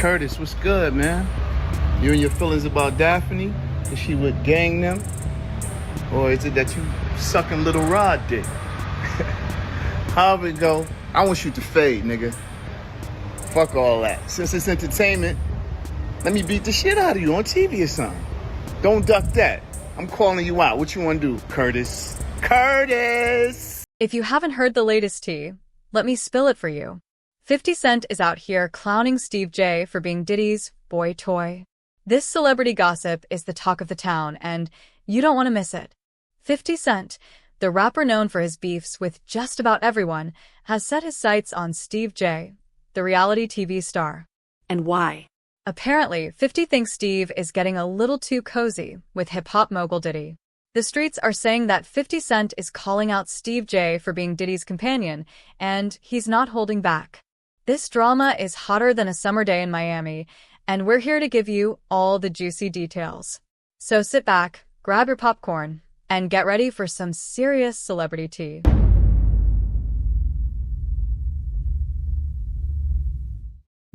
Curtis, what's good, man? You and your feelings about Daphne? Is she with gang them? Or is it that you sucking little Rod dick? However it go, I want you to fade, nigga. Fuck all that. Since it's entertainment, let me beat the shit out of you on TV or something. Don't duck that. I'm calling you out. What you want to do, Curtis? Curtis! If you haven't heard the latest tea, let me spill it for you. 50 Cent is out here clowning Steve J for being Diddy's boy toy. This celebrity gossip is the talk of the town, and you don't want to miss it. 50 Cent, the rapper known for his beefs with just about everyone, has set his sights on Steve J, the reality TV star. And why? Apparently, 50 thinks Steve is getting a little too cozy with hip-hop mogul Diddy. The streets are saying that 50 Cent is calling out Steve J for being Diddy's companion, and he's not holding back. This drama is hotter than a summer day in Miami, and we're here to give you all the juicy details. So sit back, grab your popcorn, and get ready for some serious celebrity tea.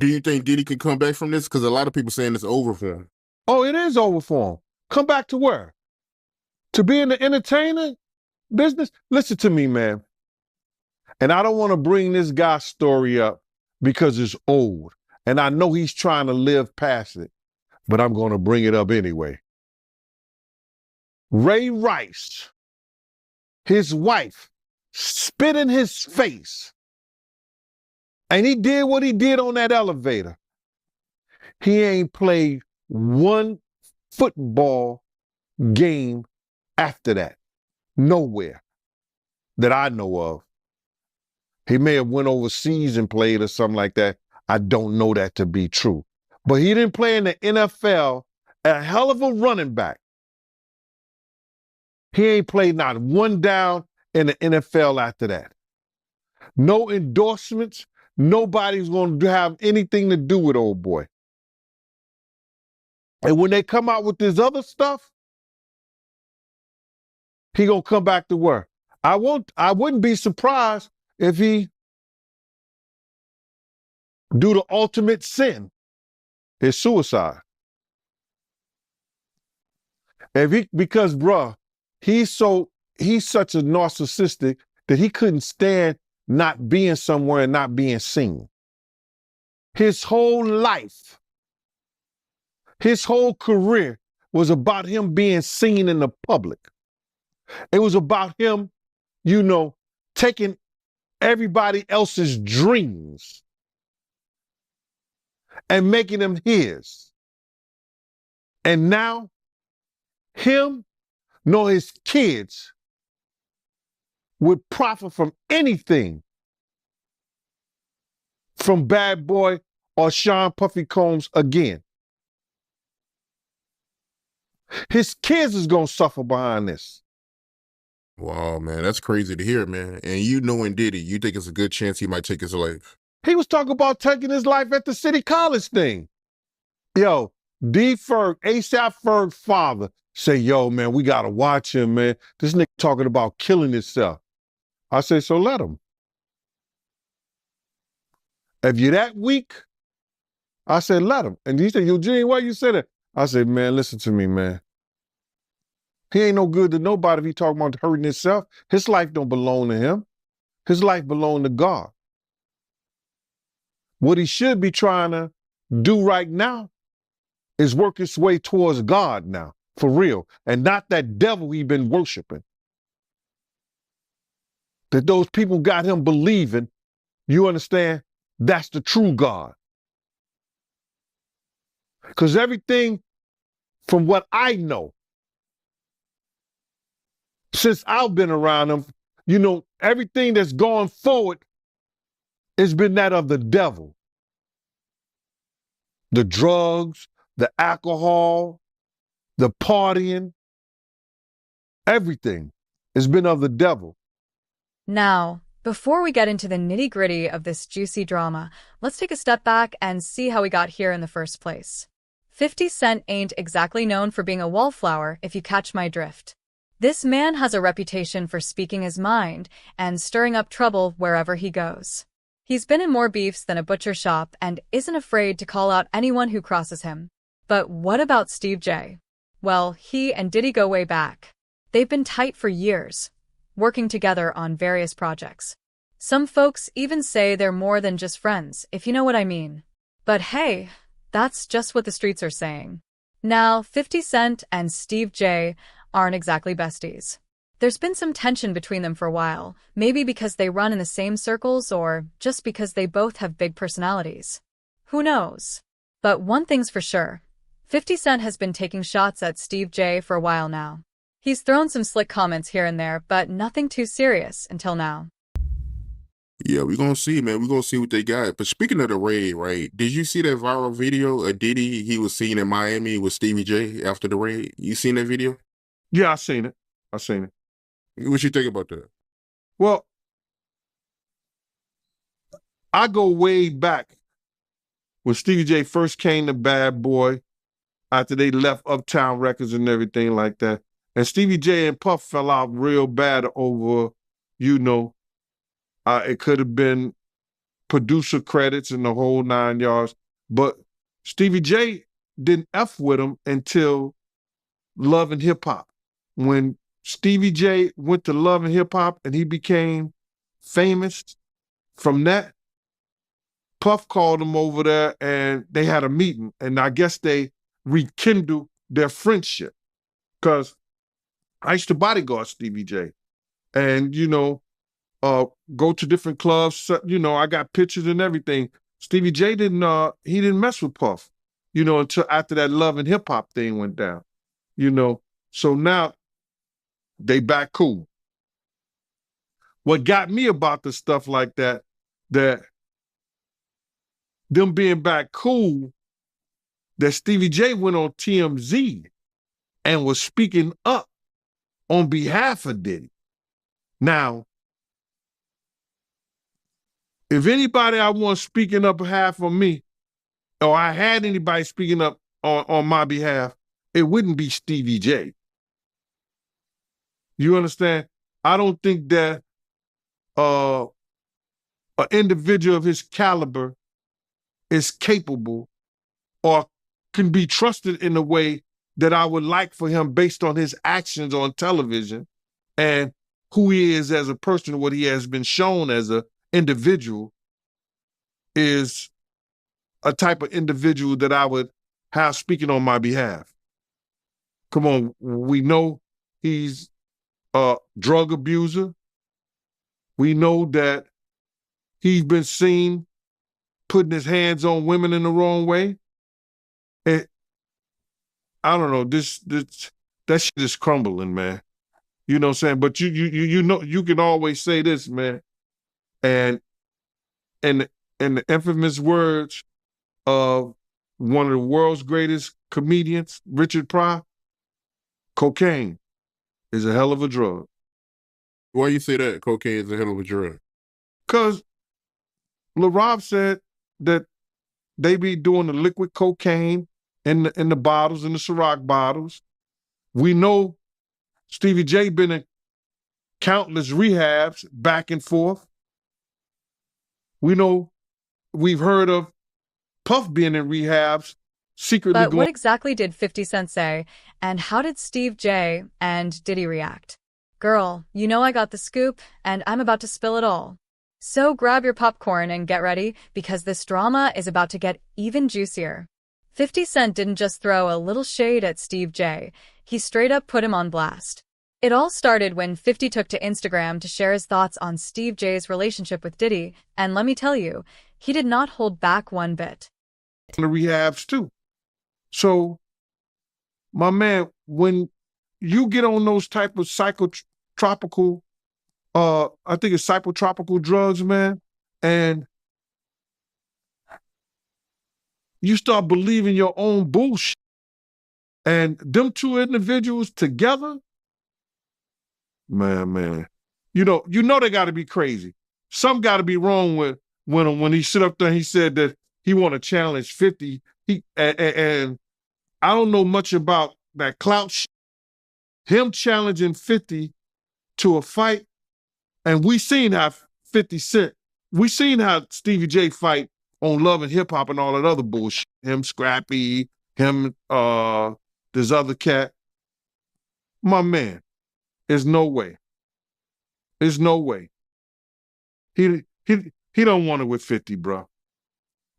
Do you think Diddy can come back from this? Because a lot of people saying it's over for him. Oh, it is over for him. Come back to where? To be in the entertainment business? Listen to me, man. And I don't want to bring this guy's story up because it's old. And I know he's trying to live past it, but I'm going to bring it up anyway. Ray Rice, his wife, spit in his face. And he did what he did on that elevator. He ain't played one football game after that. Nowhere that I know of. He may have went overseas and played or something like that. I don't know that to be true. But he didn't play in the NFL, a hell of a running back. He ain't played not one down in the NFL after that. No endorsements. Nobody's going to have anything to do with old boy. And when they come out with this other stuff, he going to come back to work. I wouldn't be surprised if he do the ultimate sin, is suicide. Because bruh, he's such a narcissistic that he couldn't stand not being somewhere and not being seen. His whole life, his whole career was about him being seen in the public. It was about him, taking everybody else's dreams and making them his. And now, him nor his kids would profit from anything from Bad Boy or Sean Puffy Combs again. His kids is going to suffer behind this. Wow, man, that's crazy to hear, man. And you knowing Diddy, you think it's a good chance he might take his life? He was talking about taking his life at the City College thing. Yo, D. Ferg, ASAP Ferg's father, say, yo, man, we got to watch him, man. This nigga talking about killing himself. I say, so let him. If you're that weak, I said, let him. And he said, Eugene, why you say that? I said, man, listen to me, man. He ain't no good to nobody if he talking about hurting himself. His life don't belong to him. His life belong to God. What he should be trying to do right now is work his way towards God now, for real, and not that devil he been worshiping. That those people got him believing, you understand, that's the true God. Because everything from what I know, since I've been around him, everything that's gone forward has been that of the devil. The drugs, the alcohol, the partying, everything has been of the devil. Now, before we get into the nitty-gritty of this juicy drama, let's take a step back and see how we got here in the first place. 50 Cent ain't exactly known for being a wallflower, if you catch my drift. This man has a reputation for speaking his mind and stirring up trouble wherever he goes. He's been in more beefs than a butcher shop and isn't afraid to call out anyone who crosses him. But what about Steve J? Well, he and Diddy go way back. They've been tight for years, working together on various projects. Some folks even say they're more than just friends, if you know what I mean. But hey, that's just what the streets are saying. Now, 50 Cent and Steve J aren't exactly besties. There's been some tension between them for a while, maybe because they run in the same circles or just because they both have big personalities. Who knows? But one thing's for sure. 50 Cent has been taking shots at Steve J for a while now. He's thrown some slick comments here and there, but nothing too serious until now. Yeah, we're gonna see, man. We're gonna see what they got. But speaking of the raid, right? Did you see that viral video of Diddy? He was seen in Miami with Stevie J after the raid. You seen that video? Yeah, I seen it. I seen it. What you think about that? Well, I go way back when Stevie J first came to Bad Boy after they left Uptown Records and everything like that. And Stevie J and Puff fell out real bad over, it could have been producer credits and the whole 9 yards. But Stevie J didn't F with him until Love and Hip Hop. When Stevie J went to Love and Hip Hop and he became famous from that, Puff called him over there and they had a meeting. And I guess they rekindled their friendship. Because I used to bodyguard Stevie J. And, go to different clubs. I got pictures and everything. Stevie J didn't mess with Puff, until after that Love and Hip Hop thing went down, So now they back cool. What got me about the stuff like that them being back cool, that Stevie J went on TMZ and was speaking up on behalf of Diddy. Now, if anybody I want speaking up behalf of me, or I had anybody speaking up on my behalf, it wouldn't be Stevie J. You understand? I don't think that an individual of his caliber is capable or can be trusted in a way that I would like for him based on his actions on television and who he is as a person, what he has been shown as an individual, is a type of individual that I would have speaking on my behalf. Come on, we know he's a drug abuser. We know that he's been seen putting his hands on women in the wrong way. And I don't know, that shit is crumbling, man. You know what I'm saying? But you can always say this, man. And the infamous words of one of the world's greatest comedians, Richard Pryor, cocaine is a hell of a drug. Why you say that cocaine is a hell of a drug? Because LaRob said that they be doing the liquid cocaine in the bottles, in the Ciroc bottles. We know Stevie J been in countless rehabs back and forth. We know, we've heard of Puff being in rehabs, secretly But what exactly did 50 Cent say, and how did Steve J and Diddy react? Girl, you know I got the scoop, and I'm about to spill it all. So grab your popcorn and get ready, because this drama is about to get even juicier. 50 Cent didn't just throw a little shade at Steve J, he straight up put him on blast. It all started when 50 took to Instagram to share his thoughts on Steve J's relationship with Diddy, and let me tell you, he did not hold back one bit. The rehabs too. So, my man, when you get on those type of psychotropical, I think it's psychotropical drugs, man, and you start believing your own bullshit, and them two individuals together, man, you know they got to be crazy. Something got to be wrong with when he sit up there and he said that he want to challenge 50. And I don't know much about that clout shit. Him challenging 50 to a fight, and we seen how 50 Cent We seen how Stevie J fight on Love and Hip Hop and all that other bullshit. Him, Scrappy, him, this other cat. My man, there's no way. There's no way. He don't want it with 50, bro.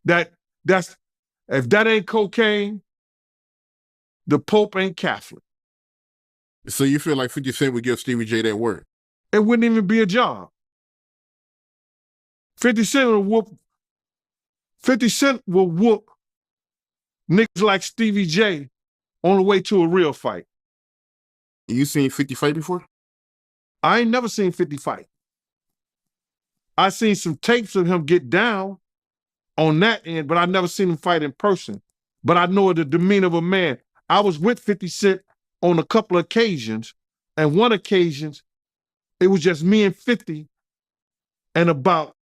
That's if that ain't cocaine, the Pope ain't Catholic. So you feel like 50 Cent would give Stevie J that work? It wouldn't even be a job. 50 Cent will whoop. 50 Cent will whoop niggas like Stevie J on the way to a real fight. You seen 50 fight before? I ain't never seen 50 fight. I seen some tapes of him get down on that end, but I never seen him fight in person. But I know the demeanor of a man. I was with 50 Cent on a couple of occasions, and one occasion, it was just me and 50 and about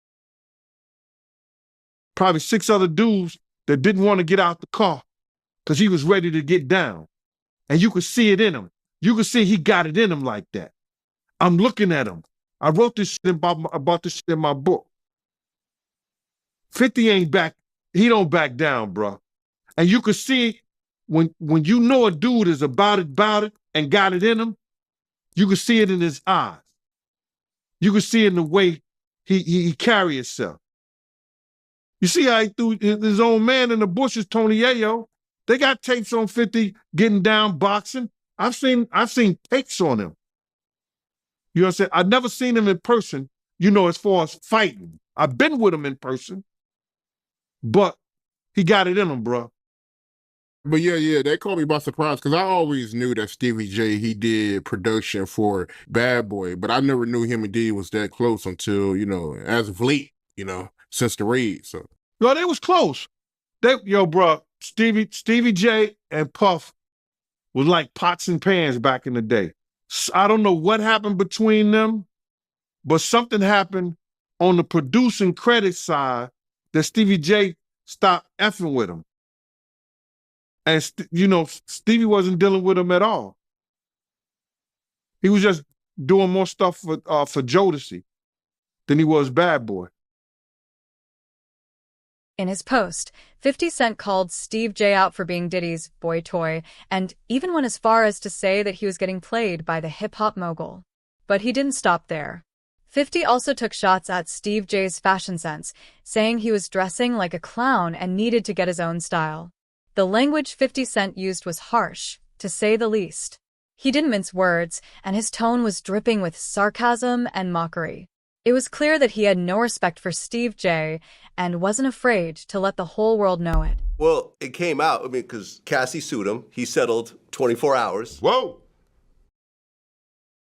probably 6 other dudes that didn't want to get out the car because he was ready to get down. And you could see it in him. You could see he got it in him like that. I'm looking at him. I wrote this shit about this shit in my book. 50 ain't back. He don't back down, bro. And you could see when you know a dude is about it, and got it in him, you could see it in his eyes. You could see it in the way he carry himself. You see how he threw his own man in the bushes, Tony Ayo. They got tapes on 50 getting down boxing. I've seen takes on him. You know what I'm saying? I've never seen him in person, as far as fighting. I've been with him in person, but he got it in him, bro. But yeah, that caught me by surprise because I always knew that Stevie J, he did production for Bad Boy, but I never knew him and Diddy was that close until, as of late, since the raid. So Yo, they was close. Bro, Stevie J and Puff was like pots and pans back in the day. I don't know what happened between them, but something happened on the producing credit side that Stevie J stopped effing with him. And, Stevie wasn't dealing with him at all. He was just doing more stuff for Jodeci than he was Bad Boy. In his post, 50 Cent called Steve J out for being Diddy's boy toy and even went as far as to say that he was getting played by the hip-hop mogul. But he didn't stop there. 50 also took shots at Steve J's fashion sense, saying he was dressing like a clown and needed to get his own style. The language 50 Cent used was harsh, to say the least. He didn't mince words, and his tone was dripping with sarcasm and mockery. It was clear that he had no respect for Steve J and wasn't afraid to let the whole world know it. Well, it came out, because Cassie sued him. He settled 24 hours. Whoa!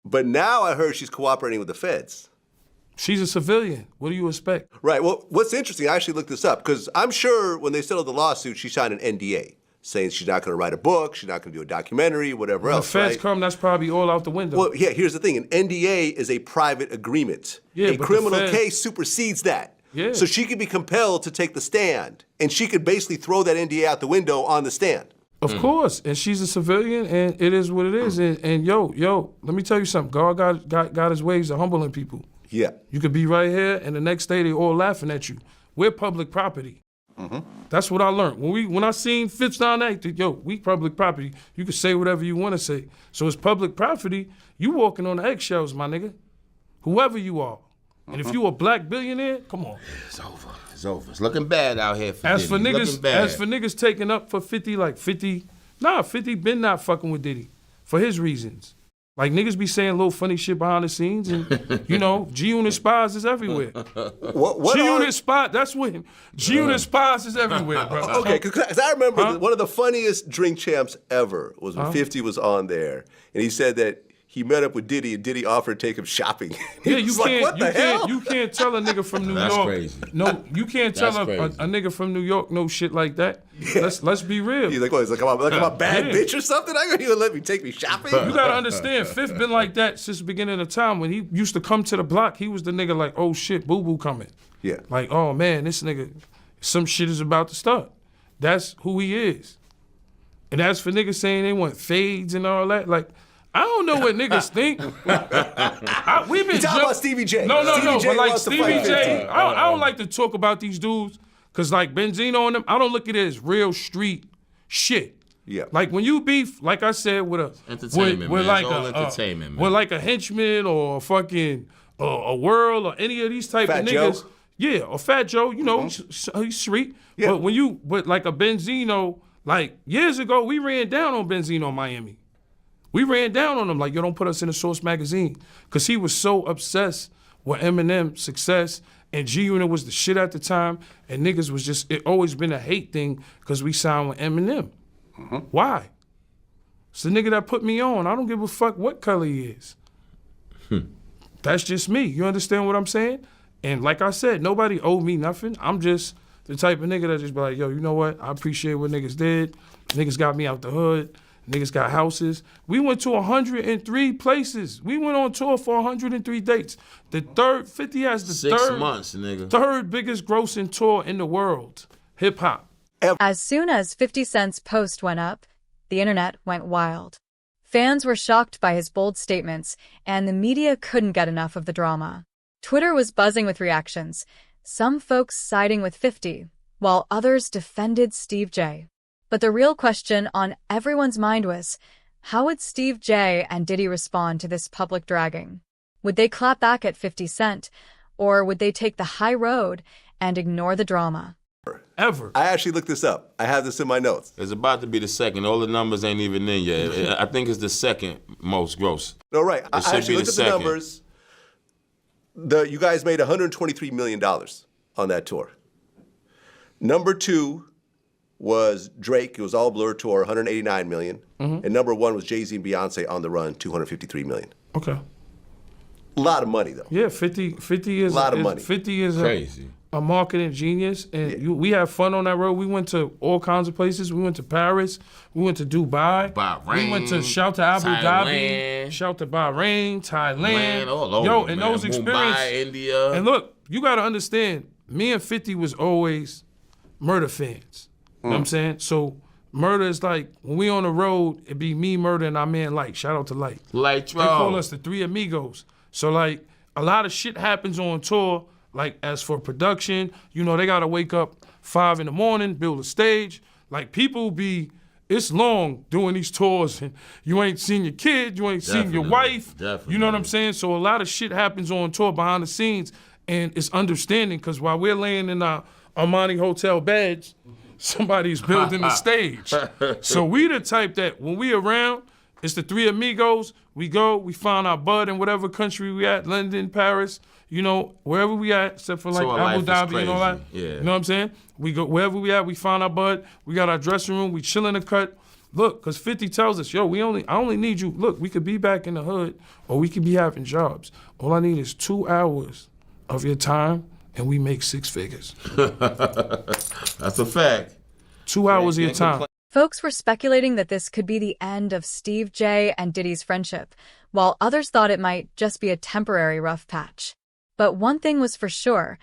But now I heard she's cooperating with the feds. She's a civilian. What do you expect? Right. Well, what's interesting, I actually looked this up, because I'm sure when they settled the lawsuit, she signed an NDA, saying she's not going to write a book, she's not going to do a documentary, whatever else, When the feds right? come, that's probably all out the window. Well, yeah, here's the thing. An NDA is a private agreement. Yeah, a but criminal the feds- case supersedes that. Yeah. So she could be compelled to take the stand, and she could basically throw that NDA out the window on the stand. Of course, and she's a civilian, and it is what it is. And yo, let me tell you something. God got his ways of humbling people. Yeah. You could be right here, and the next day they all laughing at you. We're public property. That's what I learned. When I seen Fifth Down Act, we public property. You can say whatever you want to say. So it's public property. You walking on the eggshells, my nigga. Whoever you are. And if you a black billionaire, come on. It's over. It's over. It's looking bad out here for As for Diddy. Looking bad. niggas taking up for 50, 50 been not fucking with Diddy for his reasons. Like niggas be saying little funny shit behind the scenes, and G-Unit spies is everywhere. G-Unit spy, that's when G-Unit spies is everywhere, bro. Okay, because I remember one of the funniest Drink Champs ever was when 50 was on there, and he said that he met up with Diddy, and Diddy offered to take him shopping. Yeah, you can't tell a nigga from New That's York. crazy. No, you can't tell a nigga from New York no shit like that. Yeah. Let's be real. He's like, what? He's like, I'm a bad bitch or something? I you gonna let me take me shopping? You gotta understand, Fifth been like that since the beginning of time. When he used to come to the block, he was the nigga like, oh shit, boo boo coming. Yeah. Like, oh man, this nigga, some shit is about to start. That's who he is. And as for niggas saying they want fades and all that, like, I don't know what niggas think. We've been talking about Stevie J. No, Stevie J but like wants to Stevie fight J, 50. I don't like to talk about these dudes because like Benzino and them, I don't look at it as real street shit. Yeah. Like when you beef, like I said, with a Entertainment, with man. like It's all a entertainment, man. with like a henchman or a fucking a World or any of these type Fat of Joe. niggas. Yeah, or Fat Joe, you know, he's street. Yeah. But like a Benzino, like years ago, we ran down on Benzino in Miami. We ran down on him like, yo, don't put us in the Source magazine. Because he was so obsessed with Eminem's success, and G-Unit was the shit at the time, and niggas was just, it always been a hate thing because we signed with Eminem. Why? It's the nigga that put me on. I don't give a fuck what color he is. That's just me. You understand what I'm saying? And like I said, nobody owed me nothing. I'm just the type of nigga that just be like, yo, you know what? I appreciate what niggas did. Niggas got me out the hood. Niggas got houses. We went to 103 places. We went on tour for 103 dates. The third, 50 has the 6 months, nigga. third biggest grossing tour in the world. Hip hop. As soon as 50 Cent's post went up, the internet went wild. Fans were shocked by his bold statements, and the media couldn't get enough of the drama. Twitter was buzzing with reactions, some folks siding with 50, while others defended Steve J. But the real question on everyone's mind was, how would Steve J and Diddy respond to this public dragging? Would they clap back at 50 Cent, or would they take the high road and ignore the drama? Ever. I actually looked this up. I have this in my notes. It's about to be the second. All the numbers ain't even in yet. I think it's the second most gross. No, right. I should actually be looked the at the second. numbers. You guys made $123 million on that tour. Number 2 was Drake. It was all Blur tour, $189 million. And number 1 was Jay-Z and Beyonce on the Run, $253 million. Okay. A lot of money, though. Yeah, 50 is A lot of money. 50 is Crazy. A marketing genius, and we had fun on that road. We went to all kinds of places. We went to Paris. We went to Dubai. Bahrain, we went to shout to Abu Dhabi. Thailand. Shout to Bahrain, Thailand. Man, all over, Yo, man. and those experiences. Mumbai, India. And look, you got to understand, me and 50 was always Murder fans. You know what I'm saying? So Murder is like, when we on the road, it be me, Murder, and our man Light. Shout out to Light. Light, They call us the Three Amigos. So like, a lot of shit happens on tour. Like, as for production, you know, they gotta wake up 5 in the morning, build a stage. Like, people be, it's long doing these tours, and you ain't seen your kid, you ain't seen your wife. Definitely. You know what I'm saying? So a lot of shit happens on tour behind the scenes, and it's understanding, because while we're laying in our Armani hotel beds, somebody's building the stage. So we the type that when we around, it's the Three Amigos. We go, we find our bud in whatever country we at, London, Paris, you know, wherever we at, except for like So our Abu life is Dhabi and all that. crazy. Yeah. You know what I'm saying? We go wherever we at, we find our bud. We got our dressing room. We chill in the cut. Look, because 50 tells us, yo, I only need you. Look, we could be back in the hood, or we could be having jobs. All I need is 2 hours of your time, and we make 6 figures. That's a fact. 2 hours of your time. Folks were speculating that this could be the end of Steve J and Diddy's friendship, while others thought it might just be a temporary rough patch. But one thing was for sure,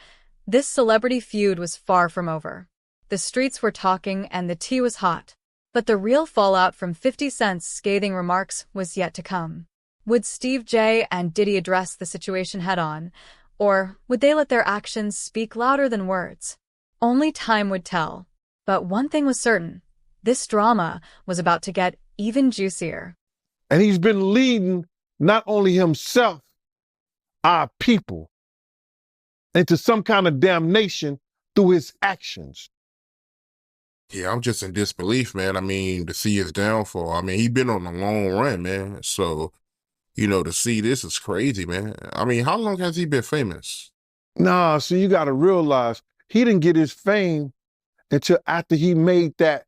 this celebrity feud was far from over. The streets were talking and the tea was hot. But the real fallout from 50 Cent's scathing remarks was yet to come. Would Steve J and Diddy address the situation head-on, or would they let their actions speak louder than words? Only time would tell. But one thing was certain. This drama was about to get even juicier. And he's been leading not only himself, our people, into some kind of damnation through his actions. Yeah, I'm just in disbelief, man. I mean, to see his downfall. I mean, he's been on a long run, man. So, you know, to see this is crazy, man. I mean, how long has he been famous? Nah, so you got to realize he didn't get his fame until after he made that,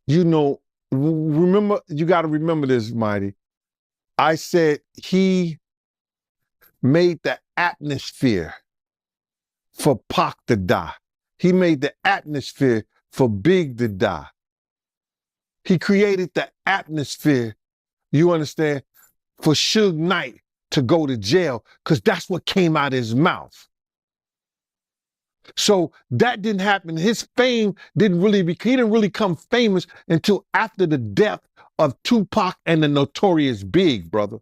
you know, remember, you got to remember this, Mighty. I said he made the atmosphere for Pac to die. He made the atmosphere for Big to die. He created the atmosphere, you understand, for Suge Knight to go to jail, because that's what came out of his mouth. So that didn't happen. His fame didn't really he didn't really come famous until after the death of Tupac and the Notorious Big, brother.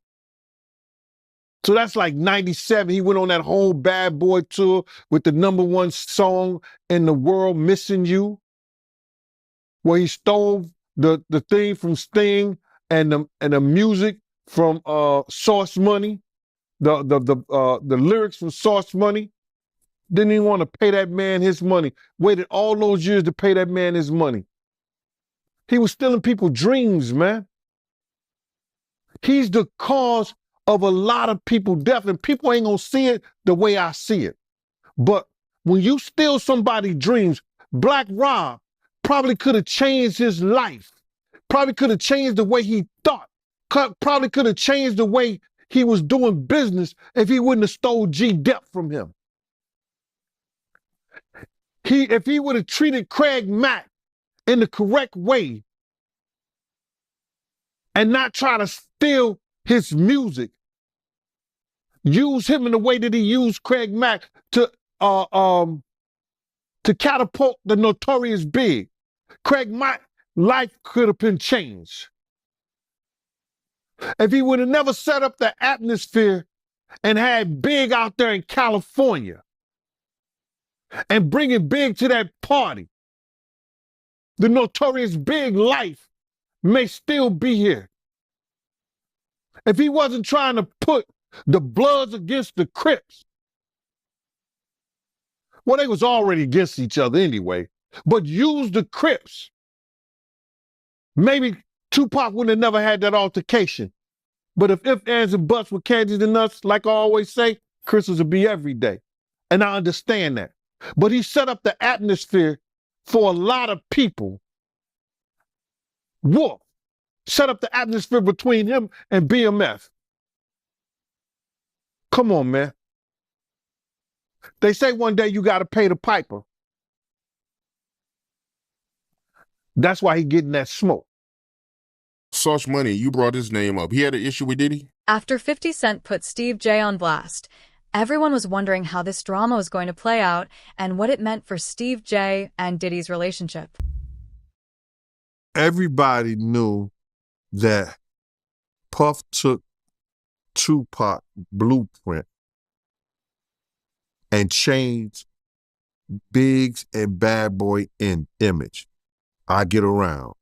So that's like 97. He went on that whole Bad Boy tour with the #1 song in the world, Missing You, where he stole the thing from Sting and the music from Source Money, the lyrics from Source Money. Didn't even want to pay that man his money. Waited all those years to pay that man his money. He was stealing people's dreams, man. He's the cause of a lot of people's death, and people ain't gonna see it the way I see it. But when you steal somebody's dreams, Black Rob probably could have changed his life. Probably could have changed the way he thought. Probably could have changed the way he was doing business if he wouldn't have stole G Dep from him. If he would have treated Craig Mack in the correct way and not try to steal his music, use him in the way that he used Craig Mack to catapult the Notorious Big, Craig Mack's life could have been changed. If he would have never set up the atmosphere and had Big out there in California and bringing Big to that party, the Notorious Big life may still be here. If he wasn't trying to put the Bloods against the Crips, well, they was already against each other anyway, but use the Crips, maybe Tupac wouldn't have never had that altercation. But if ands, and buts were candies and nuts, like I always say, Christmas would be every day. And I understand that. But he set up the atmosphere for a lot of people. Wolf set up the atmosphere between him and BMF. Come on, man. They say one day you got to pay the piper. That's why he getting that smoke. Sauce Money, you brought his name up. He had an issue with Diddy? After 50 Cent put Steve J on blast, everyone was wondering how this drama was going to play out and what it meant for Steve J and Diddy's relationship. Everybody knew that Puff took Tupac blueprint and changed Biggs and Bad Boy in image. I Get Around,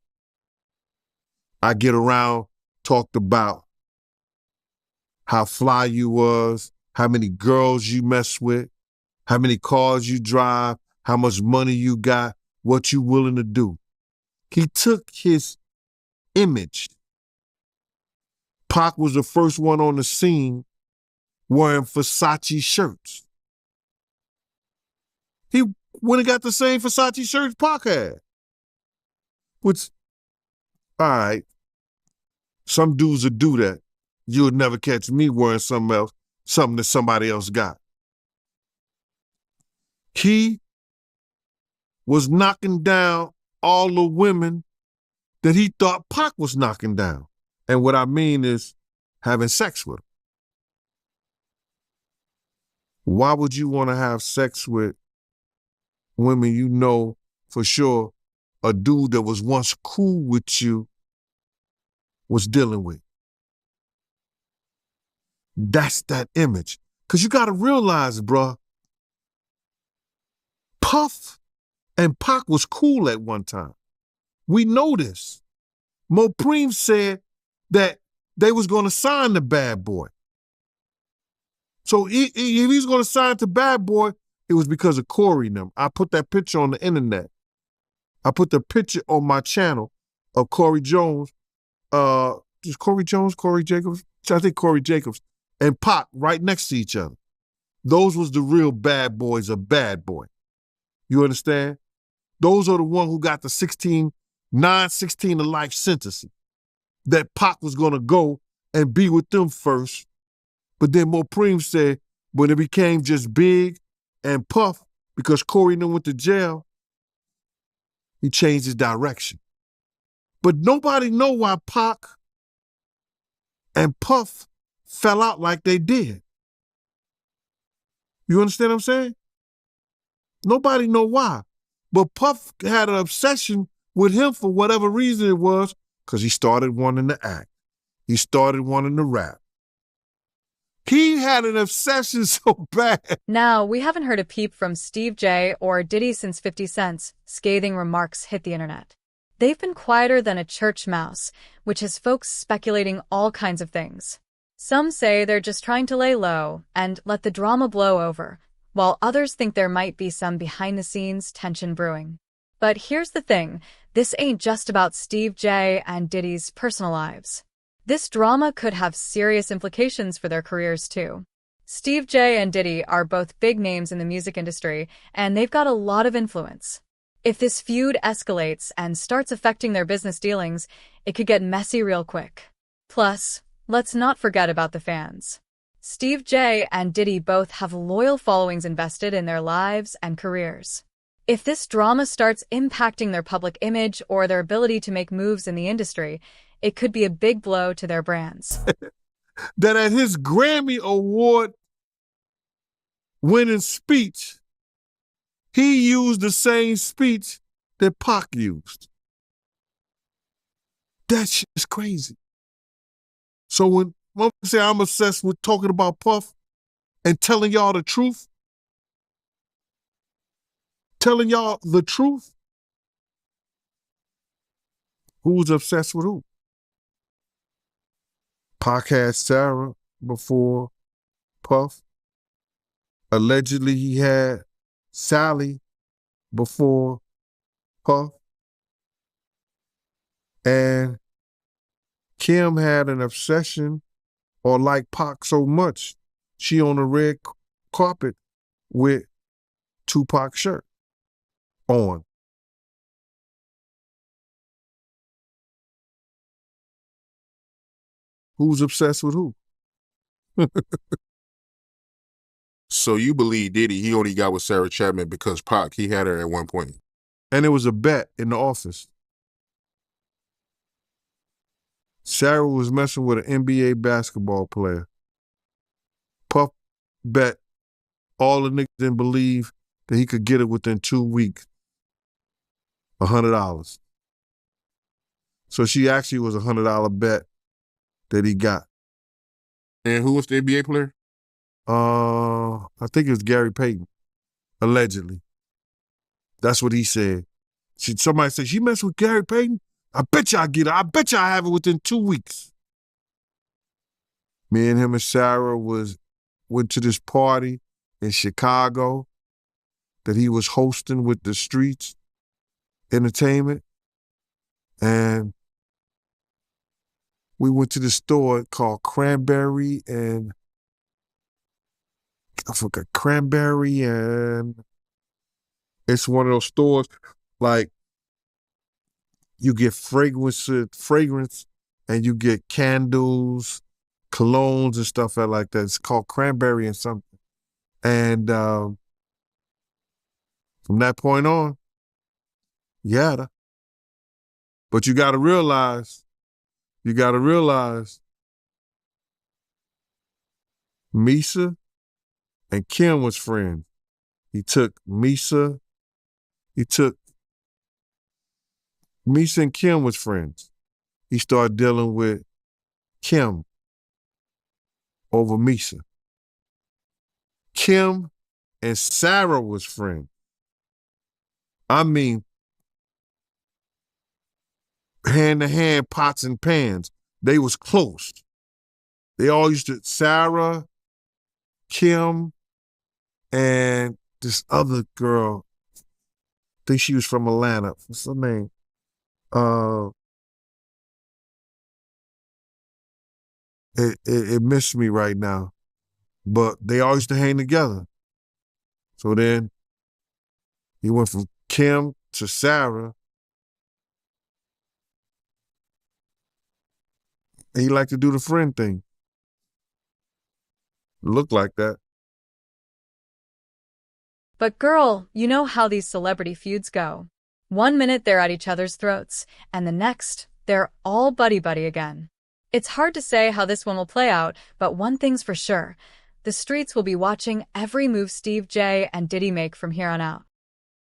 talked about how fly you was, how many girls you mess with, how many cars you drive, how much money you got, what you willing to do. He took his image. Pac was the first one on the scene wearing Versace shirts. He went and got the same Versace shirts Pac had. Which, all right, some dudes would do that. You would never catch me wearing something else, something that somebody else got. He was knocking down all the women that he thought Pac was knocking down. And what I mean is having sex with them. Why would you want to have sex with women you know for sure a dude that was once cool with you was dealing with? That's that image. Because you got to realize, bruh, Puff and Pac was cool at one time. We know this. Mopreme said that they was going to sign the Bad Boy. So if he's going to sign to Bad Boy, it was because of Corey and them. I put that picture on the internet. I put the picture on my channel of Corey Jones. Is Corey Jones, Corey Jacobs? I think Corey Jacobs and Pac right next to each other. Those was the real bad boys of Bad Boy. You understand? Those are the one who got the 16 to life sentencing. That Pac was gonna go and be with them first. But then Mopreme said when it became just Big and Puff, because Corey and them went to jail, he changed his direction. But nobody know why Pac and Puff fell out like they did. You understand what I'm saying? Nobody know why. But Puff had an obsession with him for whatever reason it was, because he started wanting to act. He started wanting to rap. He had an obsession so bad. Now, we haven't heard a peep from Steve J or Diddy since 50 Cent's scathing remarks hit the internet. They've been quieter than a church mouse, which has folks speculating all kinds of things. Some say they're just trying to lay low and let the drama blow over, while others think there might be some behind-the-scenes tension brewing. But here's the thing, this ain't just about Steve J and Diddy's personal lives. This drama could have serious implications for their careers too. Steve J and Diddy are both big names in the music industry, and they've got a lot of influence. If this feud escalates and starts affecting their business dealings, it could get messy real quick. Plus, let's not forget about the fans. Steve J and Diddy both have loyal followings invested in their lives and careers. If this drama starts impacting their public image or their ability to make moves in the industry, it could be a big blow to their brands. That at his Grammy Award winning speech, he used the same speech that Pac used. That shit is crazy. So when I say I'm obsessed with talking about Puff and telling y'all the truth, who's obsessed with who? Pac had Sarah before Puff. Allegedly, he had Sally before Puff. And Kim had an obsession or liked Pac so much, she on the red carpet with Tupac's shirt on. Who's obsessed with who? So you believe Diddy, he only got with Sarah Chapman because Pac, he had her at one point. And it was a bet in the office. Sarah was messing with an NBA basketball player. Puff bet all the niggas didn't believe that he could get it within 2 weeks. $100. So she actually was a $100 bet that he got. And who was the NBA player? I think it was Gary Payton, allegedly. That's what he said. Somebody said, she messed with Gary Payton? I bet you I get it. I bet you I have it within 2 weeks. Me and him and Sarah went to this party in Chicago that he was hosting with the Streets Entertainment. And we went to the store called Cranberry and I forgot Cranberry, and it's one of those stores like you get fragrance and you get candles, colognes and stuff like that. It's called Cranberry and something. And from that point on, yeah. But you gotta realize, Misa and Kim was friends. Misa and Kim was friends. He started dealing with Kim over Misa. Kim and Sarah was friends. I mean, hand to hand, pots and pans. They was close. They all used to, Sarah, Kim, and this other girl, I think she was from Atlanta. What's her name? It missed me right now. But they all used to hang together. So then he went from Kim to Sarah. And he liked to do the friend thing. It looked like that. But girl, you know how these celebrity feuds go. 1 minute they're at each other's throats, and the next, they're all buddy-buddy again. It's hard to say how this one will play out, but one thing's for sure. The streets will be watching every move Steve J and Diddy make from here on out.